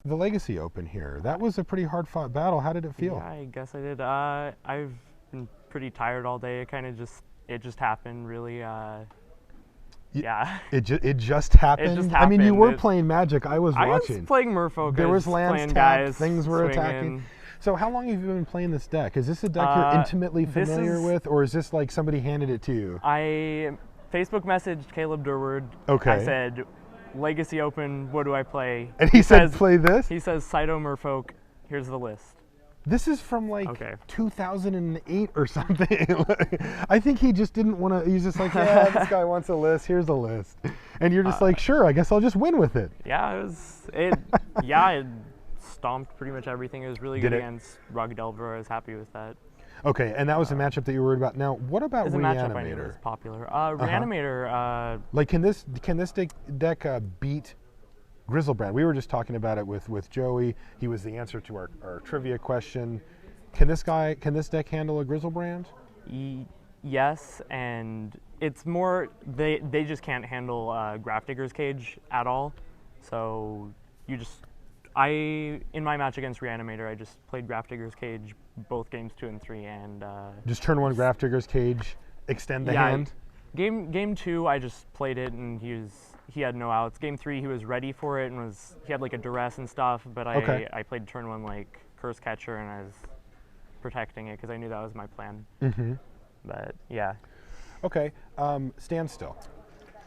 the Legacy Open here. That was a pretty hard-fought battle. How did it feel? Yeah, I guess I did. I've been pretty tired all day. It just happened, really. Yeah. It just happened. It just I mean, you happened. were playing Magic. I was watching. I was playing Merfolk. There I was lands playing tapped, guys, things were swinging. attacking. So how long have you been playing this deck? Is this a deck you're intimately familiar with, or is this like somebody handed it to you? I Facebook messaged Caleb Durward. Okay. I said, Legacy Open, what do I play? And he said, play this? He says, Cyto Merfolk, here's the list. This is from like 2008 or something. I think he just didn't want to, he's just like, yeah, this guy wants a list, here's the list. And you're just like, sure, I guess I'll just win with it. Yeah, it stomped pretty much everything. It was really good against Rug Delver. I was happy with that. Okay, and that was a matchup that you were worried about. Now, what about Reanimator? Reanimator? A matchup I knew was popular. Reanimator. Like, can this deck beat Grizzlebrand? We were just talking about it with Joey. He was the answer to our trivia question. Can this deck handle a Grizzlebrand? Yes, and it's more they just can't handle Grafdigger's Cage at all. So in my match against Reanimator, I just played Grafdigger's Cage both games 2 and 3, and just turn 1 Grafdigger's Cage, extend the hand. Game 2, I just played it, and he had no outs. Game 3, he was ready for it, and he had like a duress and stuff. But I played turn 1 like Curse Catcher, and I was protecting it because I knew that was my plan. Mm-hmm. But yeah. Okay, Standstill.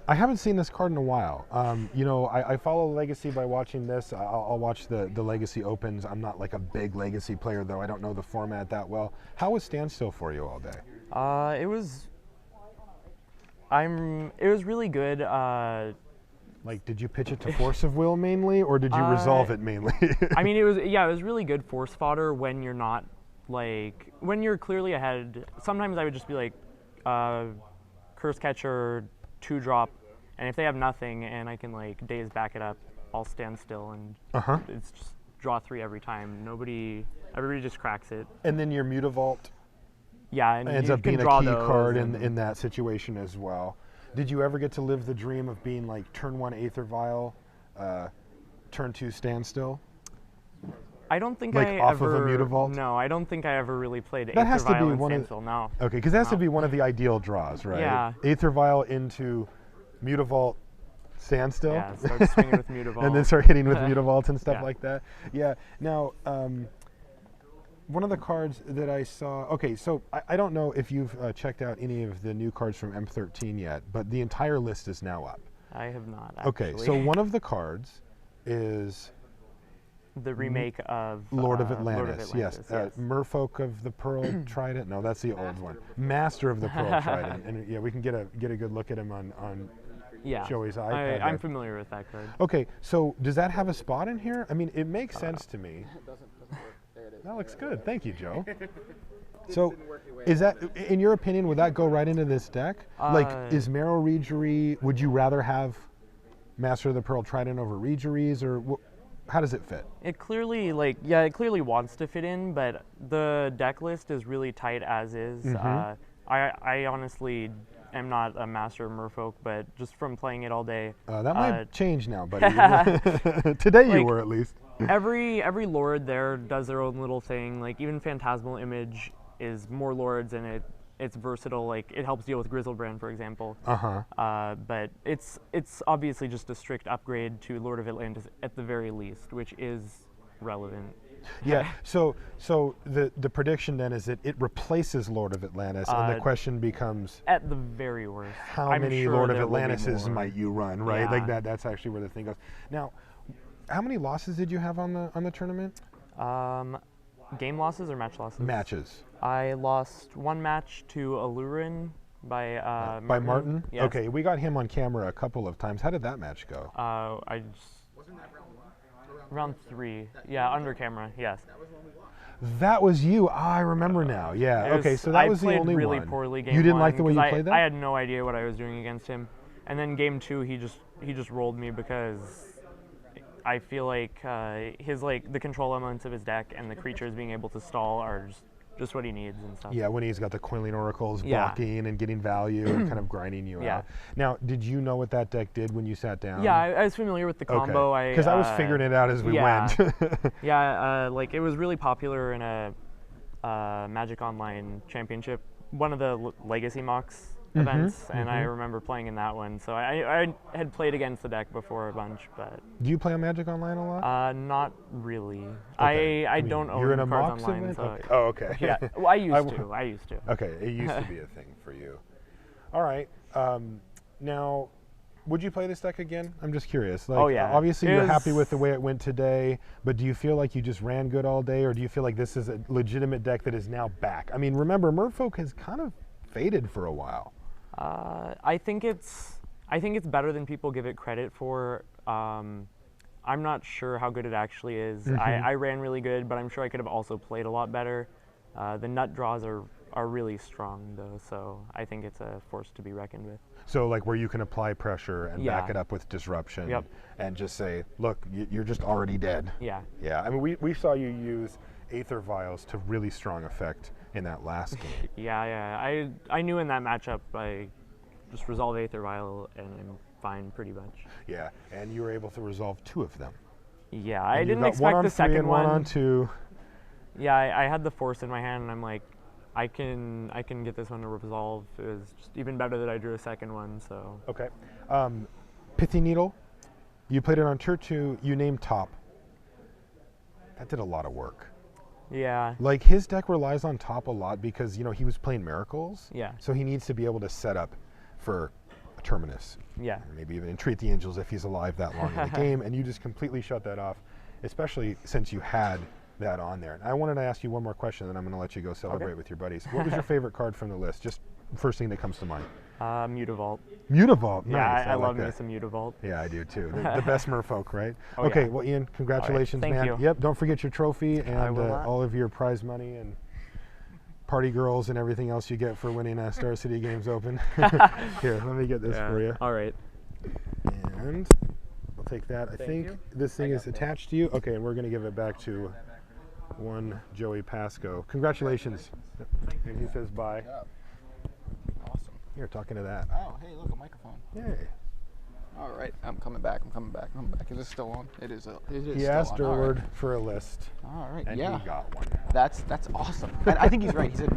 I haven't seen this card in a while. You know, I follow Legacy by watching this. I'll watch the Legacy Opens. I'm not like a big Legacy player, though. I don't know the format that well. How was Standstill for you all day? It was really good. Like, did you pitch it to Force of Will mainly, or did you resolve it mainly? I mean, it was really good force fodder when you're not when you're clearly ahead. Sometimes I would just be like, Curse Catcher, 2-drop, and if they have nothing and I can like daze back it up, I'll stand still and it's just draw 3 every time. Everybody just cracks it. And then your Mutavault ends up being a key card in that situation as well. Did you ever get to live the dream of being like turn 1 Aether Vial, turn 2 Standstill? I don't think like I off ever. Of a Mutavault? No, I don't think I ever really played That has Aether to be Vial one and of Standstill. No. Okay, because that has to be one of the ideal draws, right? Yeah. Aether Vial into Mutavault Standstill. Yeah, start swinging with Mutavault. And then start hitting with Mutavault and stuff like that. Yeah. Now, one of the cards that I saw. Okay, so I don't know if you've checked out any of the new cards from M13 yet, but the entire list is now up. I have not. Actually. Okay, so one of the cards is the remake of Lord of Atlantis. Lord of Atlantis, yes. Merfolk of the Pearl Trident. No, that's the old one. Master of the Pearl Trident. And yeah, we can get a good look at him on Joey's iPad. I'm familiar with that card. Okay, so does that have a spot in here? I mean, it makes sense to me. That looks good. Thank you, Joe. So, is that, in your opinion, would that go right into this deck? Like, is Marrow Reegery, would you rather have Master of the Pearl Trident over Reegeries, or how does it fit? It clearly, it clearly wants to fit in, but the deck list is really tight as is. I honestly am not a master of Merfolk, but just from playing it all day. That might change now, buddy. Today you were, at least. Every lord there does their own little thing. Like, even Phantasmal Image is more lords, and it's versatile. Like, it helps deal with Grizzlebrand, for example. But it's obviously just a strict upgrade to Lord of Atlantis at the very least, which is relevant. Yeah. So the prediction then is that it replaces Lord of Atlantis, and the question becomes, at the very worst, how many Lord of Atlantises might you run? Right. Yeah. Like that's actually where the thing goes. Now, how many losses did you have on the tournament? Game losses or match losses? Matches. I lost one match to Alurin by Martin. By Martin? Yes. Okay, we got him on camera a couple of times. How did that match go? Wasn't that round 3? Yeah, under camera, yes. That was you. I remember now. Yeah. Okay, so that was the only one. I played really poorly game 1. You didn't like the way you played that? I had no idea what I was doing against him. And then game 2, he just rolled me because I feel like the control elements of his deck and the creatures being able to stall are just just what he needs and stuff. Yeah, when he's got the Coiling Oracles Yeah. blocking and getting value and kind of grinding you Yeah. out. Now, did you know what that deck did when you sat down? Yeah, I was familiar with the combo. Okay. Because I was figuring it out as we went. Yeah, like it was really popular in a Magic Online Championship, one of the Legacy Mocks events, and I remember playing in that one. So I had played against the deck before a bunch, but Do you play on Magic Online a lot? not really. Okay. I mean, don't own you're in a cards Mox online. event? So Okay. Oh, okay. yeah, well, I used to. Okay, it used to be a thing for you. All right. Now, would you play this deck again? I'm just curious. Like, Oh, yeah. Obviously, It you're was- happy with the way it went today, but do you feel like you just ran good all day, or do you feel like this is a legitimate deck that is now back? I mean, remember, Merfolk has kind of faded for a while. I think it's better than people give it credit for. I'm not sure how good it actually is. I ran really good, but I'm sure I could have also played a lot better. The nut draws are really strong though, so I think it's a force to be reckoned with. So, like, where you can apply pressure and back Yeah. it up with disruption Yep. and just say, look, you're just already dead. Yeah. Yeah, I mean, we saw you use Aether Vials to really strong effect in that last game. Yeah. I knew in that matchup I just resolve Aether Vial and I'm fine pretty much. Yeah, and you were able to resolve 2 of them. Yeah, I And you didn't got one expect on the 3 second and one. on 2. Yeah, I had the force in my hand, and I'm like, I can get this one to resolve. It was just even better that I drew a second one. So Okay. Pithy Needle, you played it on Tier 2, you named top. That did a lot of work. yeah, Like, his deck relies on top a lot because, he was playing Miracles. Yeah. So he needs to be able to set up for a Terminus. yeah, Maybe even entreat the Angels if he's alive that long in the game, and you just completely shut that off, especially since you had that on there. And I wanted to ask you one more question, then I'm going to let you go celebrate with your buddies. What was your favorite card from the list? Just first thing that comes to mind. Mutavault. Mutavault, Yeah, nice. I like love me that. some Mutavault. Yeah, I do too. The best merfolk, right? Oh, Okay, yeah. well, Ian, congratulations, thank man. you. Yep, don't forget your trophy and will not. all of your prize money and party girls and everything else you get for winning Star City Games Open. Here, let me get this for you. All right. And I'll take that. I think you. this thing is attached to you. Okay, and we're going to give it back to one Joey Pasco. Congratulations. And he says bye. Awesome. Here, talking to that. Oh, hey, look, a microphone. Yay. All right, I'm coming back. Is this still on? It is. It is He still asked on. All right. Durward for a list, All right. and Yeah. he got one. That's awesome. And I think he's right. He said